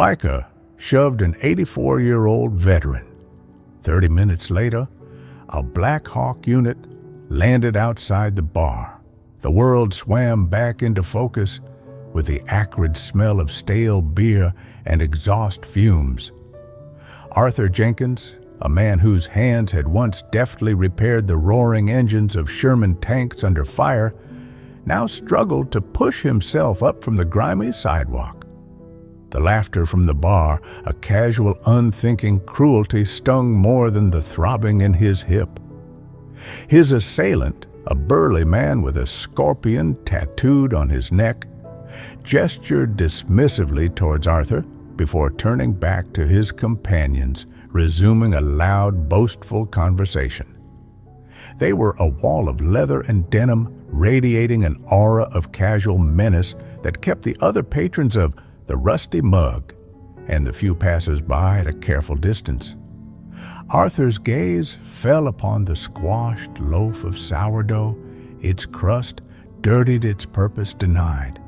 biker shoved an 84-year-old veteran. 30 minutes later, a Black Hawk unit landed outside the bar. The world swam back into focus with the acrid smell of stale beer and exhaust fumes. Arthur Jenkins, a man whose hands had once deftly repaired the roaring engines of Sherman tanks under fire, now struggled to push himself up from the grimy sidewalk. The laughter from the bar, a casual, unthinking cruelty, stung more than the throbbing in his hip. His assailant, a burly man with a scorpion tattooed on his neck, gestured dismissively towards Arthur before turning back to his companions, resuming a loud, boastful conversation. They were a wall of leather and denim, radiating an aura of casual menace that kept the other patrons of the Rusty Mug and the few passers-by at a careful distance. Arthur's gaze fell upon the squashed loaf of sourdough, its crust dirtied, its purpose denied.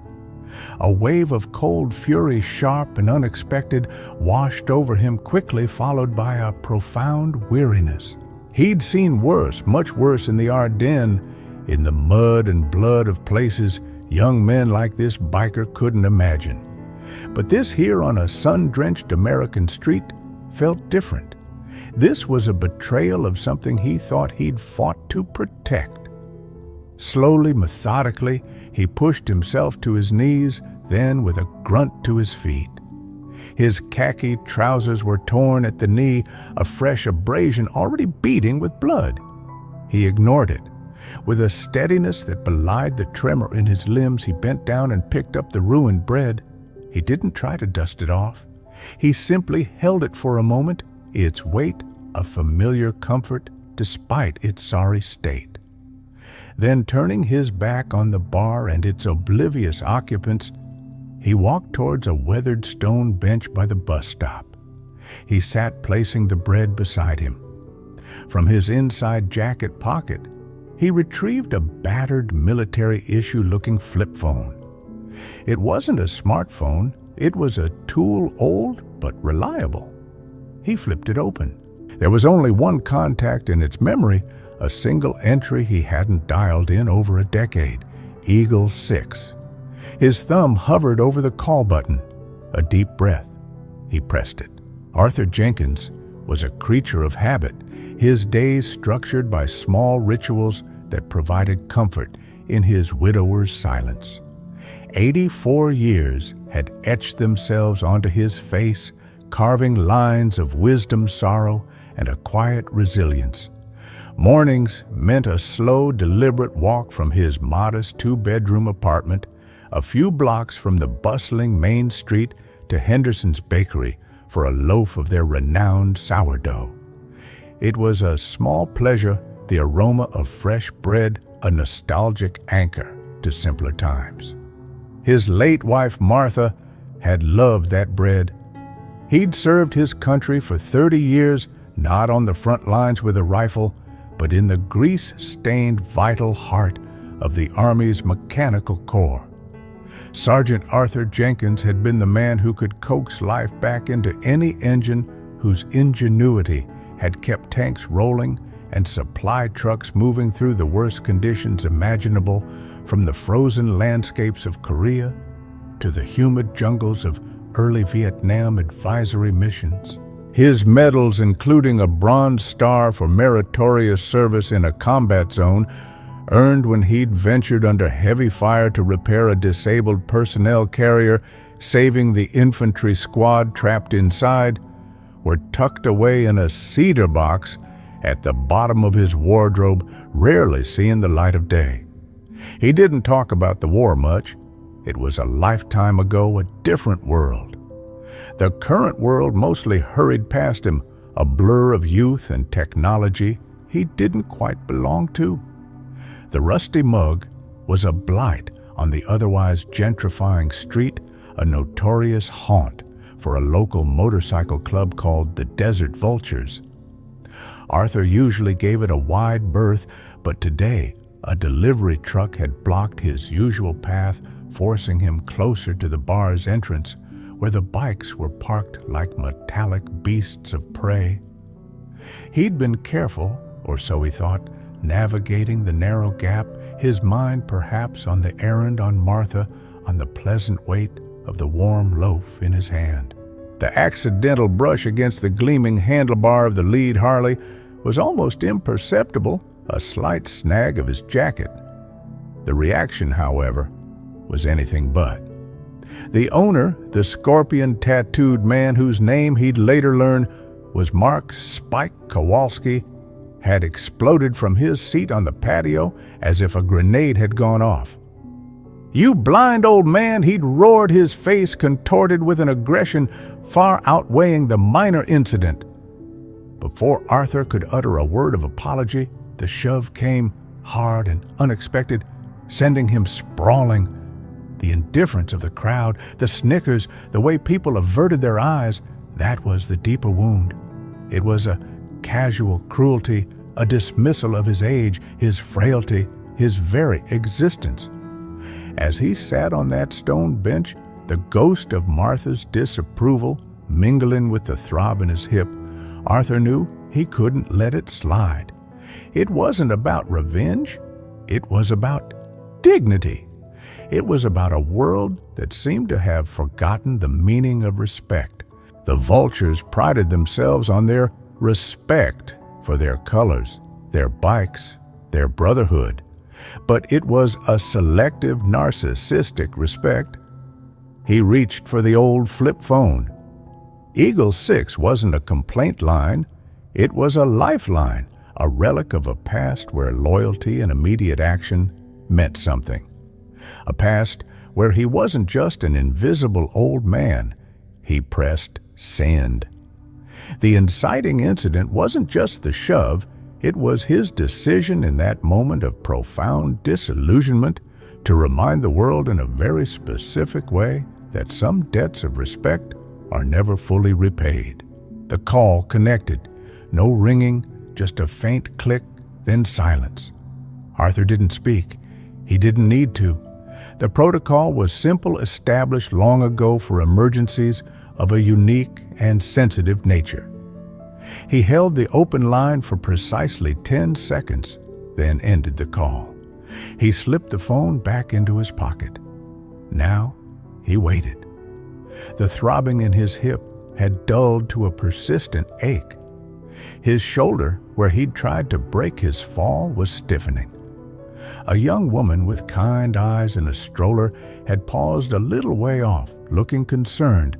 A wave of cold fury, sharp and unexpected, washed over him quickly, followed by a profound weariness. He'd seen worse, much worse in the Ardennes, in the mud and blood of places young men like this biker couldn't imagine. But this here on a sun-drenched American street felt different. This was a betrayal of something he thought he'd fought to protect. Slowly, methodically, he pushed himself to his knees, then with a grunt to his feet. His khaki trousers were torn at the knee, a fresh abrasion already beading with blood. He ignored it. With a steadiness that belied the tremor in his limbs, he bent down and picked up the ruined bread. He didn't try to dust it off. He simply held it for a moment, its weight a familiar comfort despite its sorry state. Then, turning his back on the bar and its oblivious occupants, he walked towards a weathered stone bench by the bus stop. He sat, placing the bread beside him. From his inside jacket pocket, he retrieved a battered military-issue-looking flip phone. It wasn't a smartphone, it was a tool old but reliable. He flipped it open. There was only one contact in its memory, a single entry he hadn't dialed in over a decade, Eagle 6. His thumb hovered over the call button. A deep breath. He pressed it. Arthur Jenkins was a creature of habit, his days structured by small rituals that provided comfort in his widower's silence. 84 years had etched themselves onto his face, carving lines of wisdom, sorrow, and a quiet resilience. Mornings meant a slow, deliberate walk from his modest two-bedroom apartment, a few blocks from the bustling main street, to Henderson's Bakery for a loaf of their renowned sourdough. It was a small pleasure, the aroma of fresh bread, a nostalgic anchor to simpler times. His late wife, Martha, had loved that bread. He'd served his country for 30 years, not on the front lines with a rifle, but in the grease-stained vital heart of the Army's Mechanical Corps. Sergeant Arthur Jenkins had been the man who could coax life back into any engine, whose ingenuity had kept tanks rolling and supply trucks moving through the worst conditions imaginable, from the frozen landscapes of Korea to the humid jungles of early Vietnam advisory missions. His medals, including a Bronze Star for meritorious service in a combat zone, earned when he'd ventured under heavy fire to repair a disabled personnel carrier, saving the infantry squad trapped inside, were tucked away in a cedar box at the bottom of his wardrobe, rarely seeing the light of day. He didn't talk about the war much. It was a lifetime ago, a different world. The current world mostly hurried past him, a blur of youth and technology he didn't quite belong to. The Rusty Mug was a blight on the otherwise gentrifying street, a notorious haunt for a local motorcycle club called the Desert Vultures. Arthur usually gave it a wide berth, but today a delivery truck had blocked his usual path, forcing him closer to the bar's entrance, where the bikes were parked like metallic beasts of prey. He'd been careful, or so he thought, navigating the narrow gap, his mind perhaps on the errand on Martha, on the pleasant weight of the warm loaf in his hand. The accidental brush against the gleaming handlebar of the lead Harley was almost imperceptible, a slight snag of his jacket. The reaction, however, was anything but. The owner, the scorpion-tattooed man whose name he'd later learn was Mark Spike Kowalski, had exploded from his seat on the patio as if a grenade had gone off. "You blind old man!" he'd roared, his face contorted with an aggression far outweighing the minor incident. Before Arthur could utter a word of apology, the shove came, hard and unexpected, sending him sprawling. The indifference of the crowd, the snickers, the way people averted their eyes, that was the deeper wound. It was a casual cruelty, a dismissal of his age, his frailty, his very existence. As he sat on that stone bench, the ghost of Martha's disapproval mingling with the throb in his hip, Arthur knew he couldn't let it slide. It wasn't about revenge. It was about dignity. It was about a world that seemed to have forgotten the meaning of respect. The vultures prided themselves on their respect for their colors, their bikes, their brotherhood. But it was a selective, narcissistic respect. He reached for the old flip phone. Eagle 6 wasn't a complaint line. It was a lifeline, a relic of a past where loyalty and immediate action meant something. A past where he wasn't just an invisible old man. He pressed send. The inciting incident wasn't just the shove. It was his decision in that moment of profound disillusionment to remind the world in a very specific way that some debts of respect are never fully repaid. The call connected. No ringing, just a faint click, then silence. Arthur didn't speak. He didn't need to. The protocol was simple, established long ago for emergencies of a unique and sensitive nature. He held the open line for precisely 10 seconds, then ended the call. He slipped the phone back into his pocket. Now he waited. The throbbing in his hip had dulled to a persistent ache. His shoulder, where he'd tried to break his fall, was stiffening. A young woman with kind eyes and a stroller had paused a little way off, looking concerned,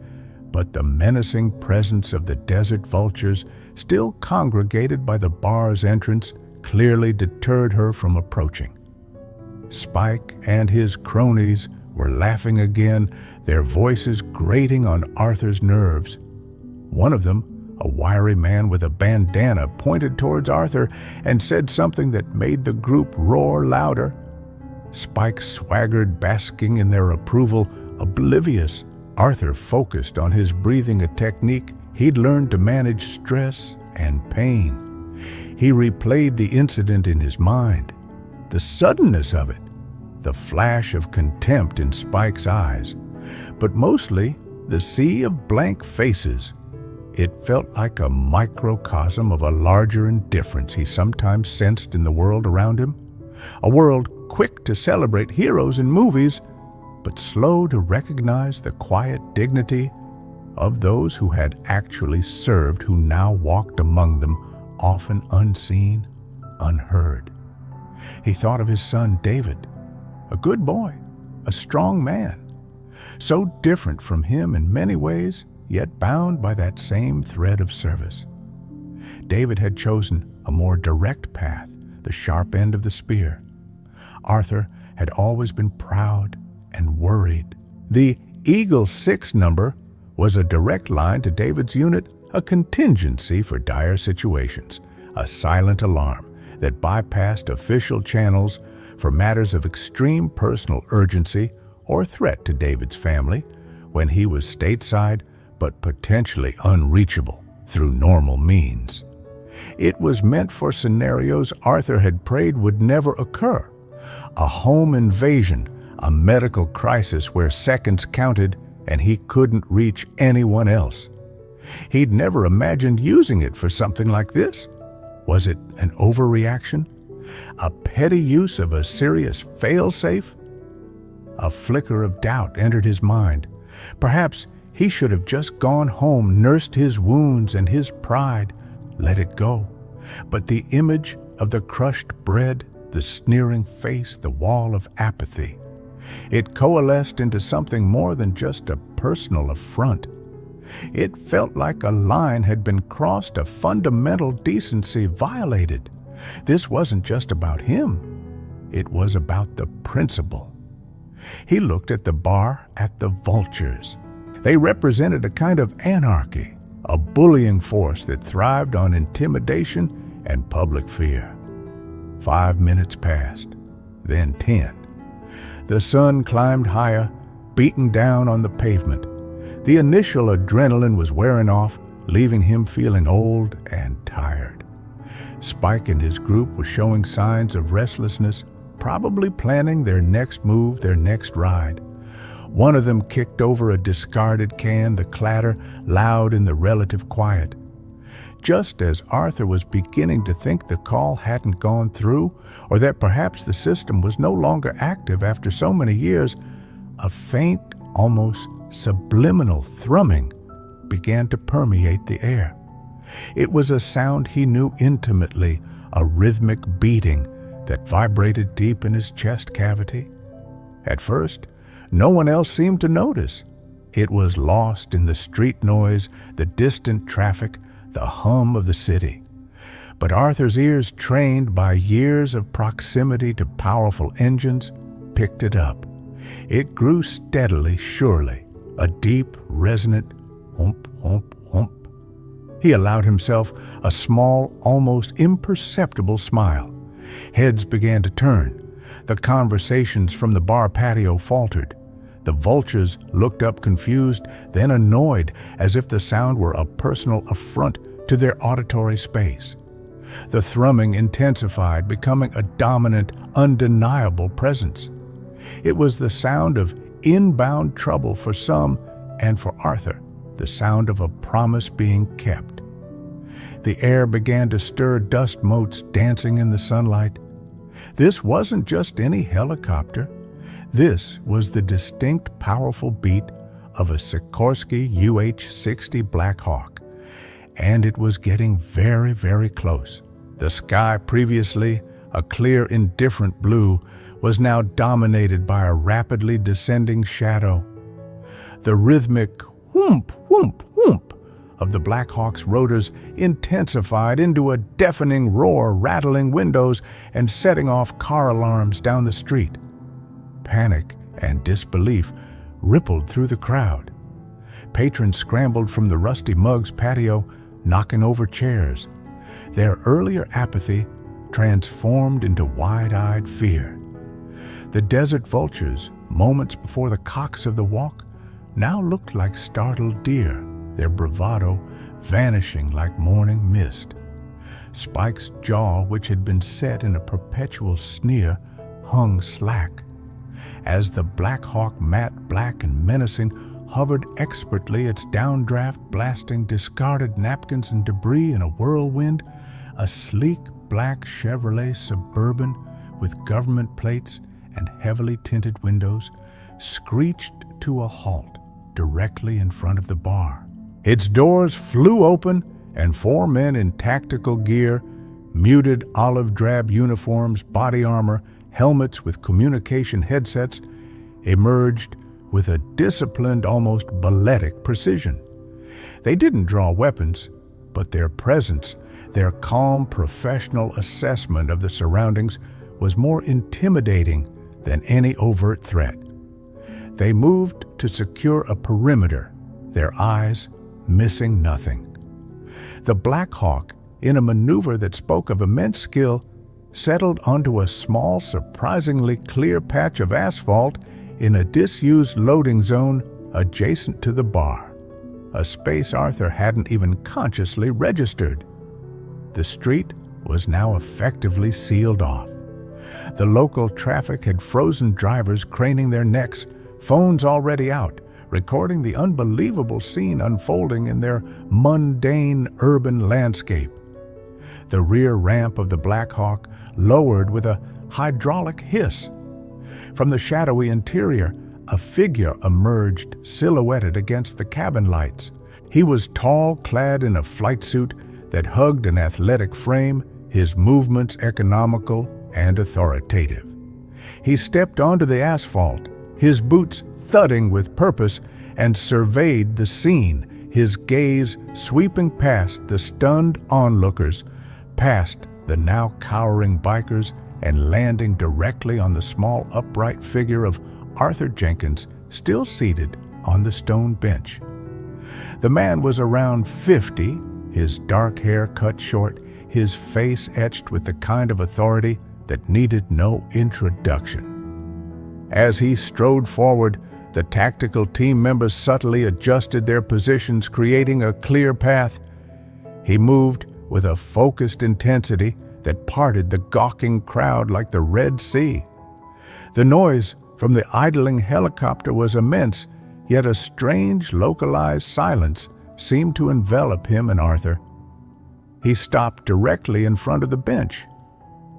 but the menacing presence of the desert vultures still congregated by the bar's entrance clearly deterred her from approaching. Spike and his cronies were laughing again, their voices grating on Arthur's nerves. One of them, a wiry man with a bandana, pointed towards Arthur and said something that made the group roar louder. Spike swaggered, basking in their approval, oblivious. Arthur focused on his breathing, a technique he'd learned to manage stress and pain. He replayed the incident in his mind, the suddenness of it, the flash of contempt in Spike's eyes, but mostly the sea of blank faces. It felt like a microcosm of a larger indifference he sometimes sensed in the world around him, a world quick to celebrate heroes in movies, but slow to recognize the quiet dignity of those who had actually served, who now walked among them, often unseen, unheard. He thought of his son David, a good boy, a strong man, so different from him in many ways, yet bound by that same thread of service. David had chosen a more direct path, the sharp end of the spear. Arthur had always been proud and worried. The Eagle 6 number was a direct line to David's unit, a contingency for dire situations, a silent alarm that bypassed official channels for matters of extreme personal urgency or threat to David's family when he was stateside but potentially unreachable through normal means. It was meant for scenarios Arthur had prayed would never occur. A home invasion, a medical crisis where seconds counted, and he couldn't reach anyone else. He'd never imagined using it for something like this. Was it an overreaction? A petty use of a serious fail-safe? A flicker of doubt entered his mind. Perhaps he should have just gone home, nursed his wounds and his pride, let it go. But the image of the crushed bread, the sneering face, the wall of apathy, it coalesced into something more than just a personal affront. It felt like a line had been crossed, a fundamental decency violated. This wasn't just about him. It was about the principle. He looked at the bar, at the vultures. They represented a kind of anarchy, a bullying force that thrived on intimidation and public fear. 5 minutes passed, then 10. The sun climbed higher, beating down on the pavement. The initial adrenaline was wearing off, leaving him feeling old and tired. Spike and his group were showing signs of restlessness, probably planning their next move, their next ride. One of them kicked over a discarded can, the clatter loud in the relative quiet. Just as Arthur was beginning to think the call hadn't gone through, or that perhaps the system was no longer active after so many years, a faint, almost subliminal thrumming began to permeate the air. It was a sound he knew intimately, a rhythmic beating that vibrated deep in his chest cavity. At first, no one else seemed to notice. It was lost in the street noise, the distant traffic, the hum of the city. But Arthur's ears, trained by years of proximity to powerful engines, picked it up. It grew steadily, surely, a deep, resonant hump, hump, hump. He allowed himself a small, almost imperceptible smile. Heads began to turn. The conversations from the bar patio faltered. The vultures looked up confused, then annoyed, as if the sound were a personal affront to their auditory space. The thrumming intensified, becoming a dominant, undeniable presence. It was the sound of inbound trouble for some, and for Arthur, the sound of a promise being kept. The air began to stir, dust motes dancing in the sunlight. This wasn't just any helicopter. This was the distinct, powerful beat of a Sikorsky UH-60 Black Hawk, and it was getting very, very close. The sky, previously a clear, indifferent blue, was now dominated by a rapidly descending shadow. The rhythmic whoomp, whoomp, whoomp of the Black Hawk's rotors intensified into a deafening roar, rattling windows and setting off car alarms down the street. Panic and disbelief rippled through the crowd. Patrons scrambled from the Rusty Mug's patio, knocking over chairs. Their earlier apathy transformed into wide-eyed fear. The desert vultures, moments before the cocks of the walk, now looked like startled deer, their bravado vanishing like morning mist. Spike's jaw, which had been set in a perpetual sneer, hung slack. As the Black Hawk, matte black and menacing, hovered expertly, its downdraft blasting discarded napkins and debris in a whirlwind, a sleek black Chevrolet Suburban with government plates and heavily tinted windows screeched to a halt directly in front of the bar. Its doors flew open, and 4 men in tactical gear, muted olive drab uniforms, body armor, helmets with communication headsets, emerged with a disciplined, almost balletic precision. They didn't draw weapons, but their presence, their calm professional assessment of the surroundings was more intimidating than any overt threat. They moved to secure a perimeter, their eyes missing nothing. The Black Hawk, in a maneuver that spoke of immense skill, settled onto a small, surprisingly clear patch of asphalt in a disused loading zone adjacent to the bar, a space Arthur hadn't even consciously registered. The street was now effectively sealed off. The local traffic had frozen drivers craning their necks, phones already out, recording the unbelievable scene unfolding in their mundane urban landscape. The rear ramp of the Black Hawk lowered with a hydraulic hiss. From the shadowy interior, a figure emerged, silhouetted against the cabin lights. He was tall, clad in a flight suit that hugged an athletic frame, his movements economical and authoritative. He stepped onto the asphalt, his boots thudding with purpose, and surveyed the scene, his gaze sweeping past the stunned onlookers, past the now cowering bikers, and landing directly on the small upright figure of Arthur Jenkins, still seated on the stone bench. The man was around 50, his dark hair cut short, his face etched with the kind of authority that needed no introduction. As he strode forward, the tactical team members subtly adjusted their positions, creating a clear path. He moved with a focused intensity that parted the gawking crowd like the Red Sea. The noise from the idling helicopter was immense, yet a strange, localized silence seemed to envelop him and Arthur. He stopped directly in front of the bench.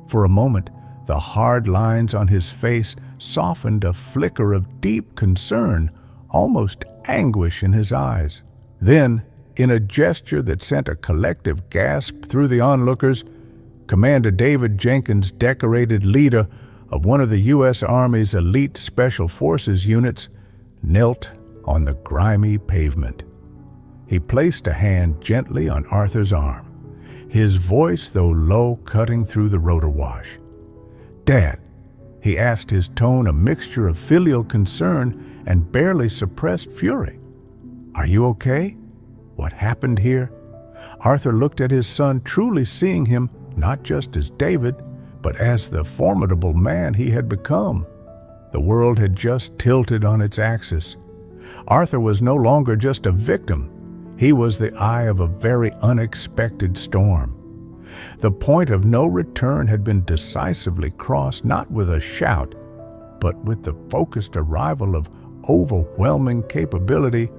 For a moment, the hard lines on his face softened a flicker of deep concern, almost anguish in his eyes. Then, in a gesture that sent a collective gasp through the onlookers, Commander David Jenkins, decorated leader of one of the U.S. Army's elite Special Forces units, knelt on the grimy pavement. He placed a hand gently on Arthur's arm, his voice, though low, cutting through the rotor wash. "Dad," he asked, his tone a mixture of filial concern and barely suppressed fury. "Are you okay? What happened here?" Arthur looked at his son, truly seeing him not just as David, but as the formidable man he had become. The world had just tilted on its axis. Arthur was no longer just a victim. He was the eye of a very unexpected storm. The point of no return had been decisively crossed, not with a shout, but with the focused arrival of overwhelming capability,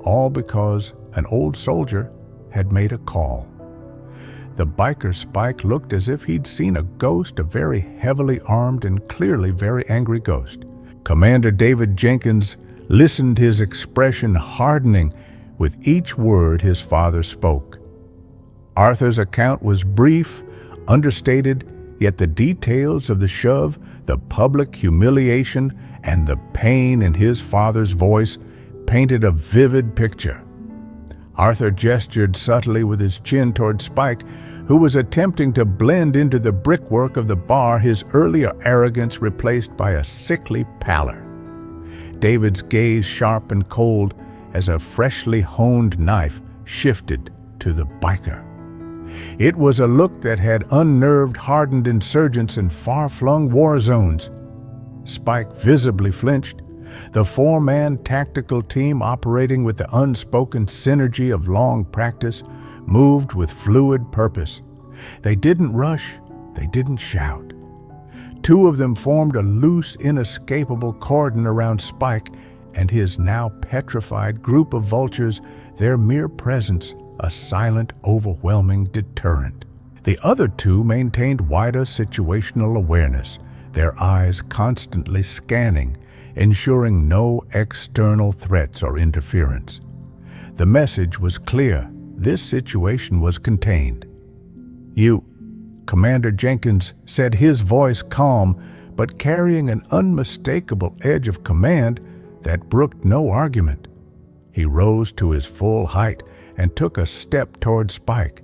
all because an old soldier had made a call. The biker Spike looked as if he'd seen a ghost, a very heavily armed and clearly very angry ghost. Commander David Jenkins listened, his expression hardening with each word his father spoke. Arthur's account was brief, understated, yet the details of the shove, the public humiliation, and the pain in his father's voice painted a vivid picture. Arthur gestured subtly with his chin toward Spike, who was attempting to blend into the brickwork of the bar, his earlier arrogance replaced by a sickly pallor. David's gaze sharp and cold as a freshly honed knife shifted to the biker. It was a look that had unnerved hardened insurgents in far-flung war zones. Spike visibly flinched. The four-man tactical team, operating with the unspoken synergy of long practice, moved with fluid purpose. They didn't rush, they didn't shout. Two of them formed a loose, inescapable cordon around Spike and his now petrified group of vultures, their mere presence a silent, overwhelming deterrent. The other two maintained wider situational awareness, their eyes constantly scanning, ensuring no external threats or interference. The message was clear. This situation was contained. "You," Commander Jenkins said, his voice calm, but carrying an unmistakable edge of command that brooked no argument. He rose to his full height and took a step toward Spike.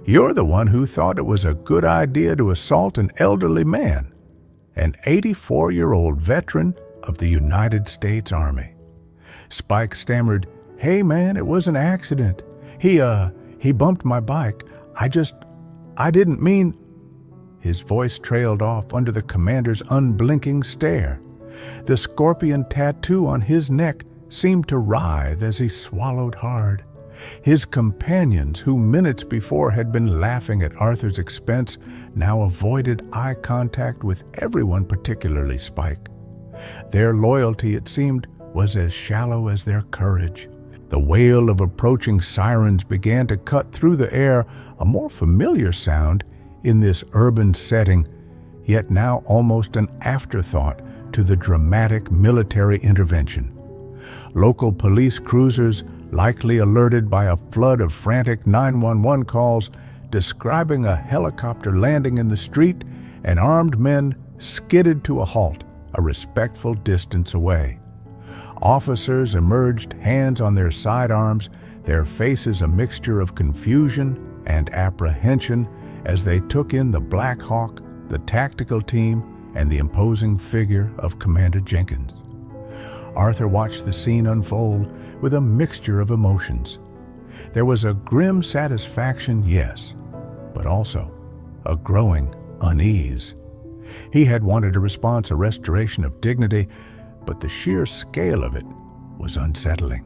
"You're the one who thought it was a good idea to assault an elderly man, an 84-year-old veteran of the United States Army." Spike stammered, "Hey man, it was an accident. He bumped my bike. I didn't mean..." His voice trailed off under the commander's unblinking stare. The scorpion tattoo on his neck seemed to writhe as he swallowed hard. His companions, who minutes before had been laughing at Arthur's expense, now avoided eye contact with everyone, particularly Spike. Their loyalty, it seemed, was as shallow as their courage. The wail of approaching sirens began to cut through the air, a more familiar sound in this urban setting, yet now almost an afterthought to the dramatic military intervention. Local police cruisers, likely alerted by a flood of frantic 911 calls describing a helicopter landing in the street, and armed men skidded to a halt a respectful distance away. Officers emerged, hands on their sidearms, their faces a mixture of confusion and apprehension as they took in the Black Hawk, the tactical team, and the imposing figure of Commander Jenkins. Arthur watched the scene unfold with a mixture of emotions. There was a grim satisfaction, yes, but also a growing unease. He had wanted a response, a restoration of dignity, but the sheer scale of it was unsettling.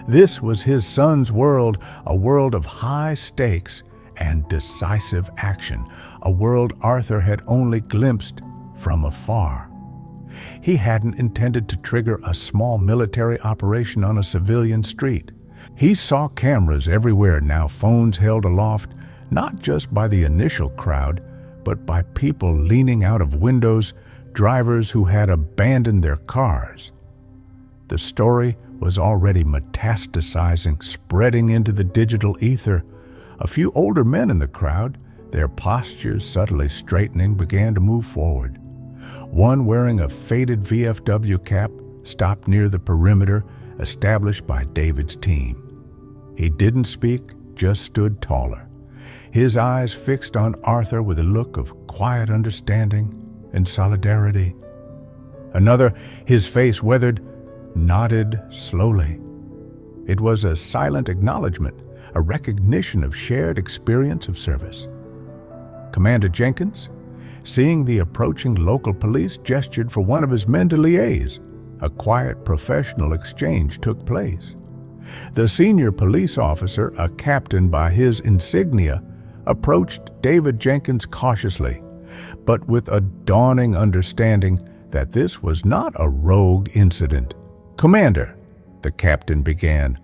This was his son's world, a world of high stakes and decisive action, a world Arthur had only glimpsed from afar. He hadn't intended to trigger a small military operation on a civilian street. He saw cameras everywhere now, phones held aloft, not just by the initial crowd, but by people leaning out of windows, drivers who had abandoned their cars. The story was already metastasizing, spreading into the digital ether. A few older men in the crowd, their postures subtly straightening, began to move forward. One wearing a faded VFW cap stopped near the perimeter established by David's team. He didn't speak, just stood taller, his eyes fixed on Arthur with a look of quiet understanding and solidarity. Another, his face weathered, nodded slowly. It was a silent acknowledgement, a recognition of shared experience of service. Commander Jenkins, seeing the approaching local police, gestured for one of his men to liaise. A quiet, professional exchange took place. The senior police officer, a captain by his insignia, approached David Jenkins cautiously, but with a dawning understanding that this was not a rogue incident. "Commander," the captain began,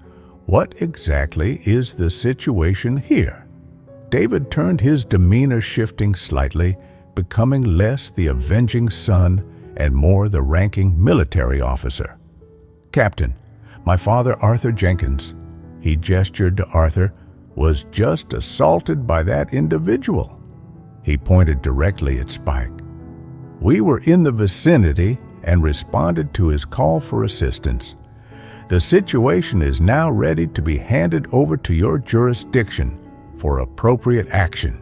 "what exactly is the situation here?" David turned, his demeanor shifting slightly, becoming less the avenging son and more the ranking military officer. "Captain, my father Arthur Jenkins," he gestured to Arthur, "was just assaulted by that individual." He pointed directly at Spike. "We were in the vicinity and responded to his call for assistance. The situation is now ready to be handed over to your jurisdiction for appropriate action."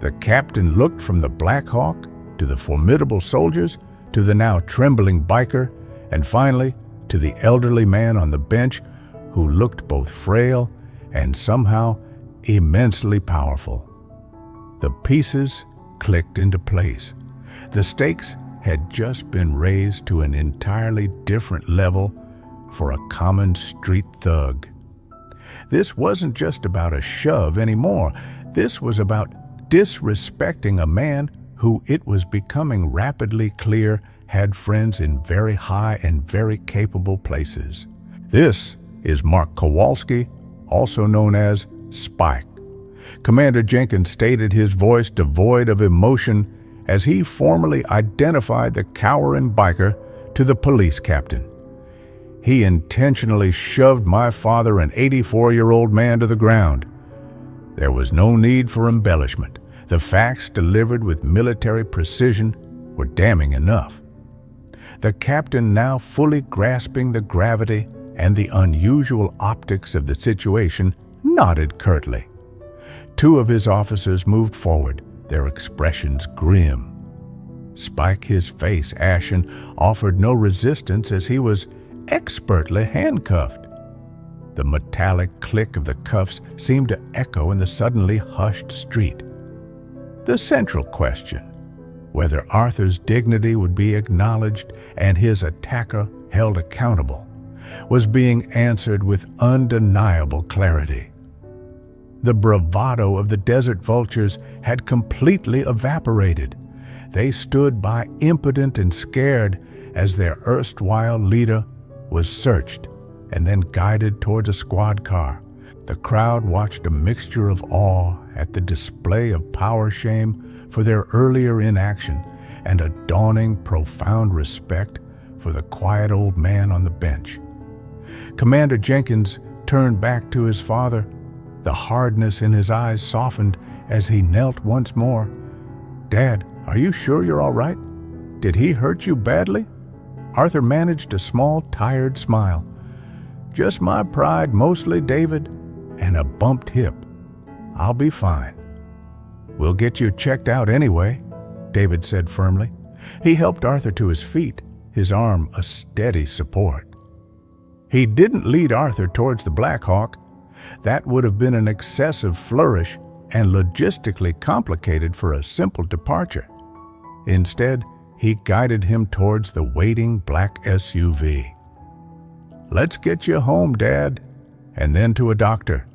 The captain looked from the Black Hawk to the formidable soldiers, to the now trembling biker, and finally to the elderly man on the bench who looked both frail and somehow immensely powerful. The pieces clicked into place. The stakes had just been raised to an entirely different level for a common street thug. This wasn't just about a shove anymore. This was about disrespecting a man who, it was becoming rapidly clear, had friends in very high and very capable places. This is Mark Kowalski, also known as Spike. Commander Jenkins stated, his voice devoid of emotion, as he formally identified the cowering biker to the police captain. "He intentionally shoved my father, an 84-year-old man, to the ground." There was no need for embellishment. The facts, delivered with military precision, were damning enough. The captain, now fully grasping the gravity and the unusual optics of the situation, nodded curtly. Two of his officers moved forward, their expressions grim. Spike, his face ashen, offered no resistance as he was expertly handcuffed. The metallic click of the cuffs seemed to echo in the suddenly hushed street. The central question, whether Arthur's dignity would be acknowledged and his attacker held accountable, was being answered with undeniable clarity. The bravado of the desert vultures had completely evaporated. They stood by impotent and scared, as their erstwhile leader was searched and then guided towards a squad car. The crowd watched a mixture of awe at the display of power shame for their earlier inaction and a dawning profound respect for the quiet old man on the bench. Commander Jenkins turned back to his father. The hardness in his eyes softened as he knelt once more. "Dad, are you sure you're all right? Did he hurt you badly?" Arthur managed a small, tired smile. "Just my pride mostly, David, and a bumped hip. I'll be fine." "We'll get you checked out anyway," David said firmly. He helped Arthur to his feet, his arm a steady support. He didn't lead Arthur towards the Black Hawk. That would have been an excessive flourish and logistically complicated for a simple departure. Instead, he guided him towards the waiting black SUV. "Let's get you home, Dad, and then to a doctor."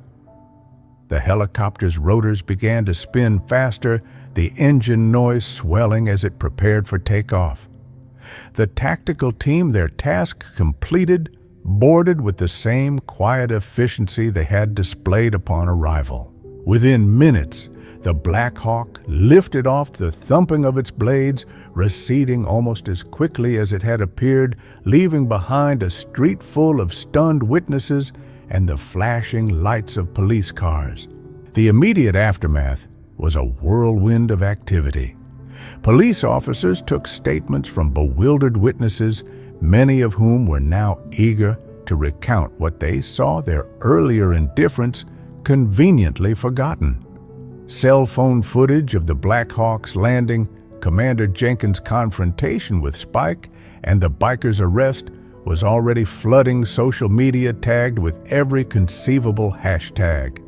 The helicopter's rotors began to spin faster, the engine noise swelling as it prepared for takeoff. The tactical team, their task completed, boarded with the same quiet efficiency they had displayed upon arrival. Within minutes, the Black Hawk lifted off, the thumping of its blades receding almost as quickly as it had appeared, leaving behind a street full of stunned witnesses and the flashing lights of police cars. The immediate aftermath was a whirlwind of activity. Police officers took statements from bewildered witnesses, many of whom were now eager to recount what they saw their earlier indifference conveniently forgotten. Cell phone footage of the Black Hawk's landing, Commander Jenkins' confrontation with Spike, and the biker's arrest was already flooding social media, tagged with every conceivable hashtag.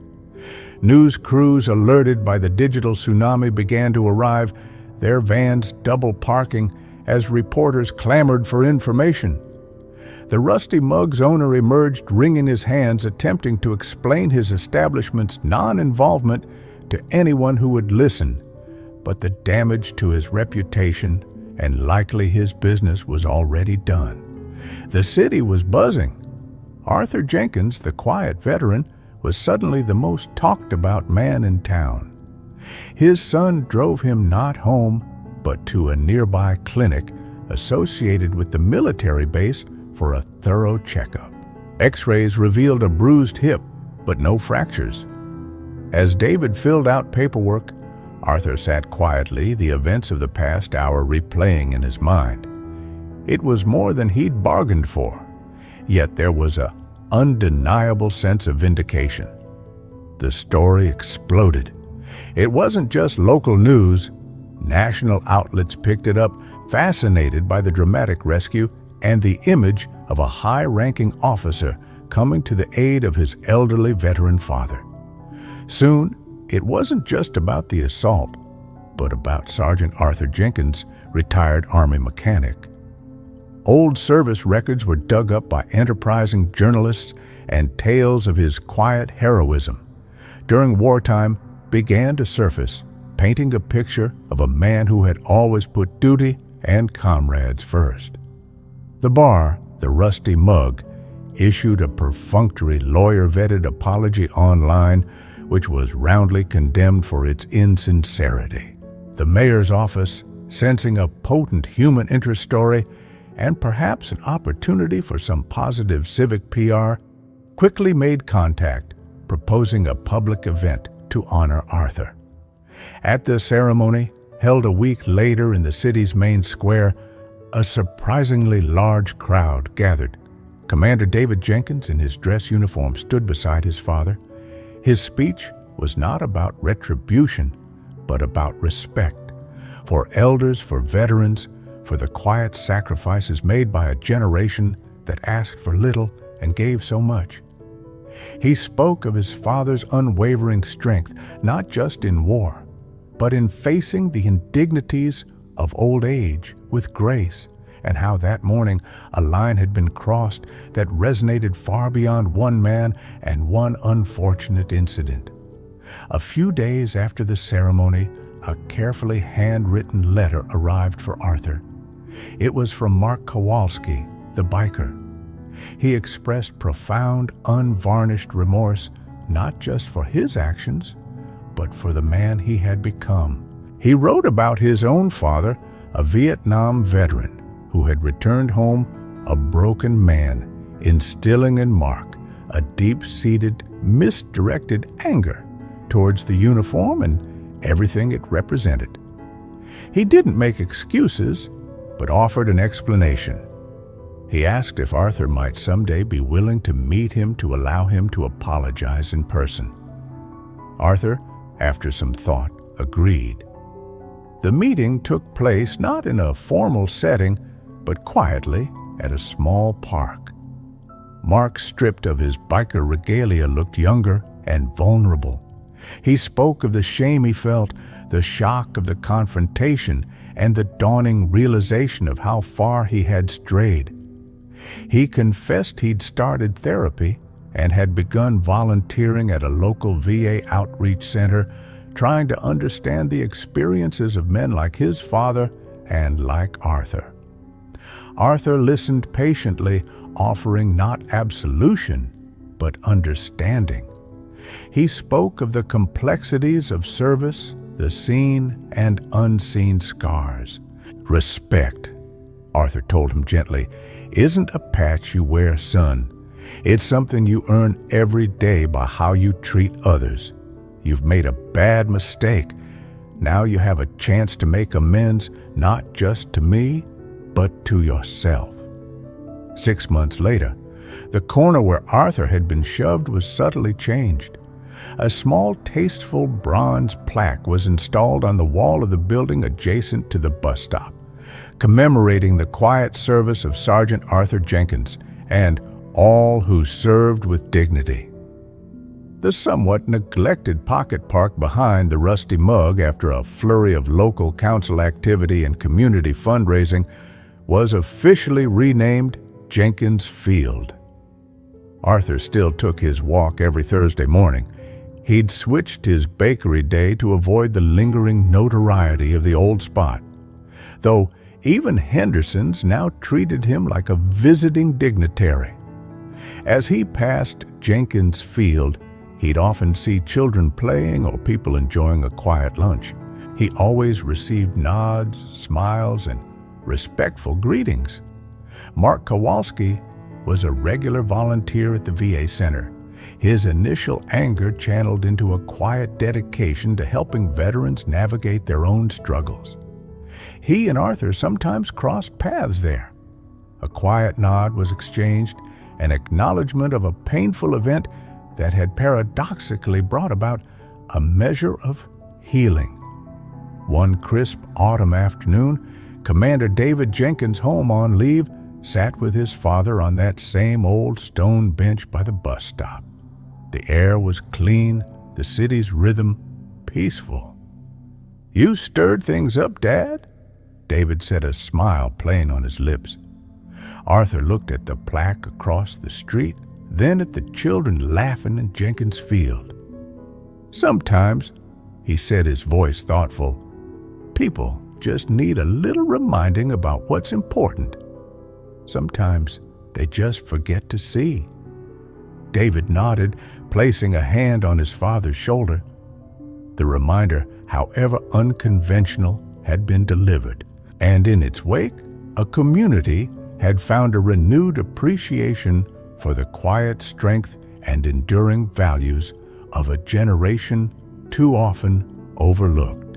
News crews alerted by the digital tsunami began to arrive, their vans double parking as reporters clamored for information. The Rusty Mug's owner emerged, wringing his hands, attempting to explain his establishment's non-involvement to anyone who would listen, but the damage to his reputation and likely his business was already done. The city was buzzing. Arthur Jenkins, the quiet veteran, was suddenly the most talked about man in town. His son drove him not home, but to a nearby clinic associated with the military base for a thorough checkup. X-rays revealed a bruised hip, but no fractures. As David filled out paperwork, Arthur sat quietly, the events of the past hour replaying in his mind. It was more than he'd bargained for, yet there was an undeniable sense of vindication. The story exploded. It wasn't just local news. National outlets picked it up, fascinated by the dramatic rescue and the image of a high-ranking officer coming to the aid of his elderly veteran father. Soon, it wasn't just about the assault, but about Sergeant Arthur Jenkins, retired Army mechanic. Old service records were dug up by enterprising journalists, and tales of his quiet heroism during wartime began to surface, painting a picture of a man who had always put duty and comrades first. The bar, the Rusty Mug, issued a perfunctory, lawyer-vetted apology online, which was roundly condemned for its insincerity. The mayor's office, sensing a potent human interest story and perhaps an opportunity for some positive civic PR, quickly made contact, proposing a public event to honor Arthur. At the ceremony, held a week later in the city's main square, a surprisingly large crowd gathered. Commander David Jenkins, in his dress uniform, stood beside his father. His speech was not about retribution, but about respect for elders, for veterans, for the quiet sacrifices made by a generation that asked for little and gave so much. He spoke of his father's unwavering strength, not just in war, but in facing the indignities of old age with grace, and how that morning a line had been crossed that resonated far beyond one man and one unfortunate incident. A few days after the ceremony, a carefully handwritten letter arrived for Arthur. It was from Mark Kowalski, the biker. He expressed profound, unvarnished remorse, not just for his actions, but for the man he had become. He wrote about his own father, a Vietnam veteran who had returned home a broken man, instilling in Mark a deep-seated, misdirected anger towards the uniform and everything it represented. He didn't make excuses, but offered an explanation. He asked if Arthur might someday be willing to meet him to allow him to apologize in person. Arthur, after some thought, agreed. The meeting took place not in a formal setting, but quietly at a small park. Mark, stripped of his biker regalia, looked younger and vulnerable. He spoke of the shame he felt, the shock of the confrontation, and the dawning realization of how far he had strayed. He confessed he'd started therapy and had begun volunteering at a local VA outreach center, trying to understand the experiences of men like his father and like Arthur. Arthur listened patiently, offering not absolution, but understanding. He spoke of the complexities of service, the seen and unseen scars. Respect, Arthur told him gently, isn't a patch you wear, son. It's something you earn every day by how you treat others. You've made a bad mistake. Now you have a chance to make amends, not just to me, but to yourself. 6 months later, the corner where Arthur had been shoved was subtly changed. A small, tasteful bronze plaque was installed on the wall of the building adjacent to the bus stop, commemorating the quiet service of Sergeant Arthur Jenkins and all who served with dignity. The somewhat neglected pocket park behind the Rusty Mug, after a flurry of local council activity and community fundraising, was officially renamed Jenkins Field. Arthur still took his walk every Thursday morning. He'd switched his bakery day to avoid the lingering notoriety of the old spot, though even Henderson's now treated him like a visiting dignitary. As he passed Jenkins Field, he'd often see children playing or people enjoying a quiet lunch. He always received nods, smiles, and respectful greetings. Mark Kowalski was a regular volunteer at the VA Center, his initial anger channeled into a quiet dedication to helping veterans navigate their own struggles. He and Arthur sometimes crossed paths there. A quiet nod was exchanged, an acknowledgement of a painful event that had paradoxically brought about a measure of healing. One crisp autumn afternoon, Commander David Jenkins, home on leave, sat with his father on that same old stone bench by the bus stop. The air was clean, the city's rhythm peaceful. "You stirred things up, Dad?" David said, a smile playing on his lips. Arthur looked at the plaque across the street, then at the children laughing in Jenkins Field. "Sometimes," he said, his voice thoughtful, "people just need a little reminding about what's important. Sometimes they just forget to see." David nodded, placing a hand on his father's shoulder. The reminder, however unconventional, had been delivered, and in its wake, a community had found a renewed appreciation for the quiet strength and enduring values of a generation too often overlooked.